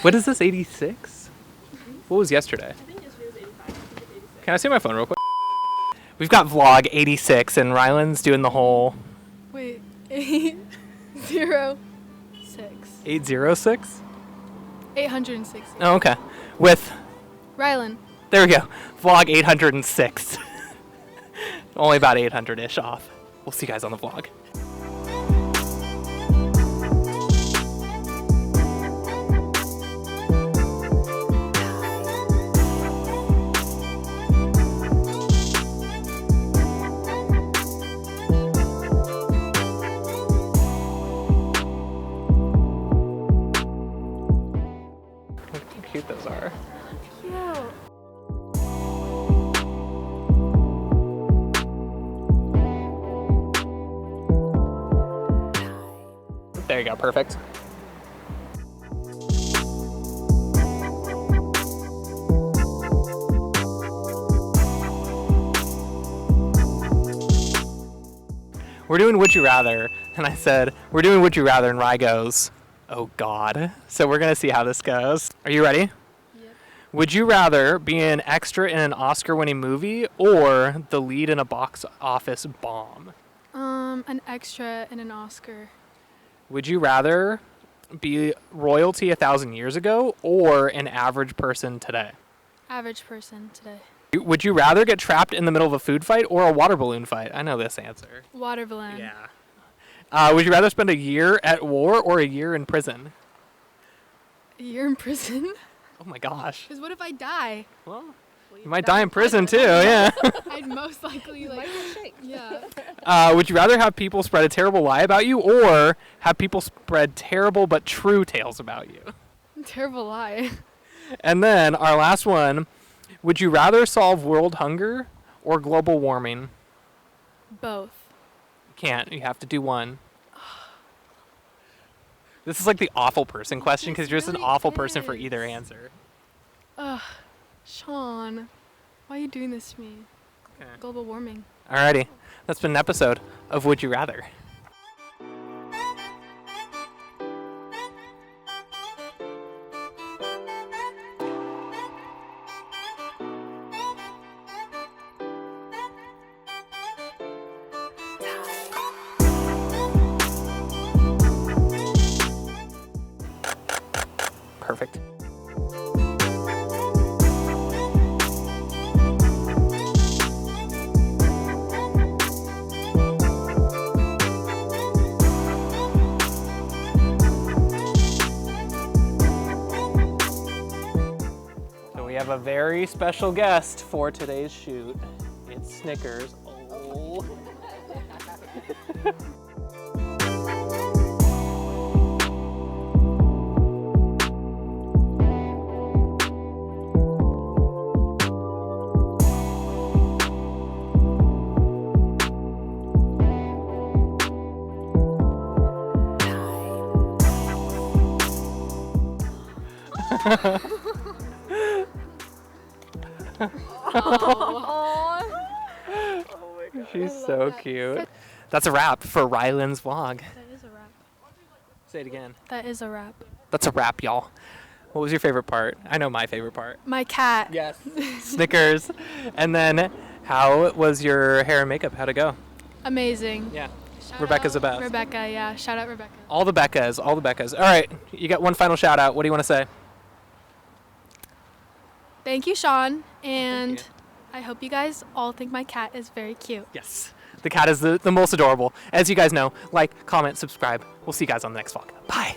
What is this, 86? What was yesterday? I think yesterday was 85. I think it's 86. Can I see my phone real quick? We've got vlog 86, and Rylan's doing the whole... Wait, 806. 806? 860. Oh, okay. With... Rylynn. There we go. Vlog 806. Only about 800-ish off. We'll see you guys on the vlog. Look how cute those are. Cute. There you go, perfect. We're doing Would You Rather, and I said, we're doing Would You Rather, and Rye goes, oh God. So we're gonna see how this goes. Are you ready? Yep. Would you rather be an extra in an Oscar-winning movie or the lead in a box office bomb? An extra in an Oscar. Would you rather be royalty 1,000 years ago or an average person today? Average person today. Would you rather get trapped in the middle of a food fight or a water balloon fight? I know this answer. Water balloon. Yeah. Would you rather spend a year at war or a year in prison? A year in prison? Oh my gosh. Because what if I die? Well, you might die in prison too, yeah. I'd most likely yeah. Would you rather have people spread a terrible lie about you or have people spread terrible but true tales about you? Terrible lie. And then our last one, would you rather solve world hunger or global warming? Both. You can't. You have to do one. This is like the awful person question because you're just an really awful person for is. either answer. Ugh, Sean, why are you doing this to me? Okay. Global warming. Alrighty. That's been an episode of Would You Rather. Perfect. So we have a very special guest for today's shoot. It's Snickers. Oh. She's so cute. That's a wrap for Rylyn's vlog. That is a wrap. Say it again. That is a wrap. That's a wrap, y'all. What was your favorite part? I know my favorite part. My cat. Yes. Snickers. And then, how was your hair and makeup? How'd it go? Amazing. Yeah. Shout Rebecca's out the best. Rebecca, yeah. Shout out Rebecca. All the Beccas. All the Beccas. All right. You got one final shout out. What do you want to say? Thank you, Sean. And you. I hope you guys all think my cat is very cute. Yes. The cat is the most adorable. As you guys know, like, comment, subscribe. We'll see you guys on the next vlog. Bye.